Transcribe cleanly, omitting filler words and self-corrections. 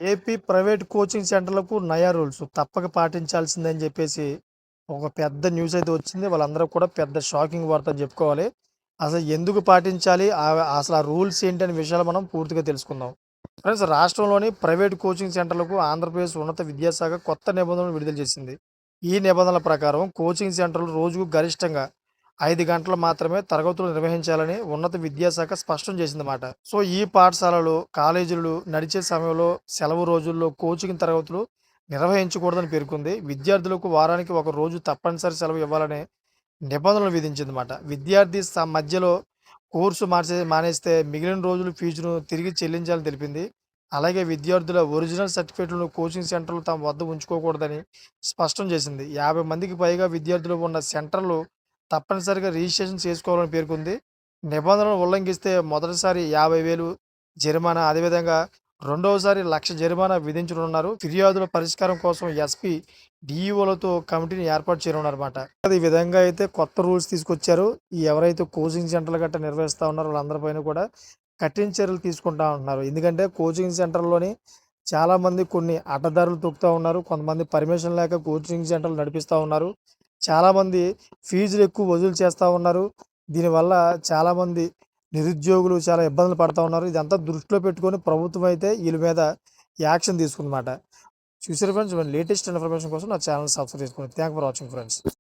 AP private coaching సెంటర్లకు నయా rules తప్పక పాటించాల్సిందని చెప్పేసి ఒక పెద్ద న్యూస్ అయితే వచ్చింది. వాళ్ళందరూ కూడా పెద్ద షాకింగ్ వార్త అని చెప్పుకోవాలి. అసలు ఎందుకు పాటించాలి? అసలు ఆ రూల్స్ ఏంటి అనే విషయాలు మనం పూర్తిగా తెలుసుకుందాం. ఫ్రెండ్స్, రాష్ట్రంలోని ప్రైవేట్ కోచింగ్ సెంటర్లకు ఆంధ్రప్రదేశ్ ఉన్నత విద్యాశాఖ కొత్త నిబంధనలు విడుదల చేసింది. ఈ నిబంధనల ప్రకారం కోచింగ్ సెంటర్లు రోజుకు గరిష్టంగా 5 గంటలు మాత్రమే తరగతులు నిర్వహించాలని ఉన్నత విద్యాశాఖ స్పష్టం చేసిందన్నమాట. సో ఈ పాఠశాలలు, కాలేజీలు నడిచే సమయంలో సెలవు రోజుల్లో కోచింగ్ తరగతులు నిర్వహించకూడదని పేర్కొంది. విద్యార్థులకు వారానికి ఒక రోజు తప్పనిసరి సెలవు ఇవ్వాలని నిబంధనలు విధించిందన్నమాట. విద్యార్థి మధ్యలో కోర్సు మానేస్తే మిగిలిన రోజులు ఫీజును తిరిగి చెల్లించాలని తెలిపింది. అలాగే విద్యార్థుల ఒరిజినల్ సర్టిఫికేట్లను కోచింగ్ సెంటర్లు తమ వద్ద ఉంచుకోకూడదని స్పష్టం చేసింది. 50 మందికి పైగా విద్యార్థులు ఉన్న సెంటర్లు తప్పనిసరిగా రిజిస్ట్రేషన్ చేసుకోవాలని పేర్కొంది. నిబంధనలు ఉల్లంఘిస్తే మొదటిసారి 50,000 జరిమానా, అదేవిధంగా రెండవసారి 1,00,000 జరిమానా విధించనున్నారు. ఫిర్యాదుల పరిష్కారం కోసం ఎస్పీ, డీఈఓలతో కమిటీని ఏర్పాటు చేయనున్నారన్నమాట. ఈ విధంగా అయితే కొత్త రూల్స్ తీసుకొచ్చారు. ఈ ఎవరైతే కోచింగ్ సెంటర్లు గట్రా నిర్వహిస్తూ ఉన్నారో వాళ్ళందరిపైన కూడా కఠిన చర్యలు తీసుకుంటా ఉంటున్నారు. ఎందుకంటే కోచింగ్ సెంటర్‌లోని చాలామంది కొన్ని అడ్డదారులు తొక్కుతా ఉన్నారు. కొంతమంది పర్మిషన్ లేక కోచింగ్ సెంటర్లు నడిపిస్తూ ఉన్నారు. చాలామంది ఫీజులు ఎక్కువ వసూలు చేస్తూ ఉన్నారు. దీనివల్ల చాలామంది నిరుద్యోగులు చాలా ఇబ్బందులు పడతా ఉన్నారు. ఇదంతా దృష్టిలో పెట్టుకొని ప్రభుత్వం అయితే వీళ్ళ మీద యాక్షన్ తీసుకుందన్నమాట. చూసారు ఫ్రెండ్స్, లేటెస్ట్ ఇన్ఫర్మేషన్ కోసం నా ఛానల్ సబ్స్క్రైబ్ చేసుకోండి. Thanks for watching friends.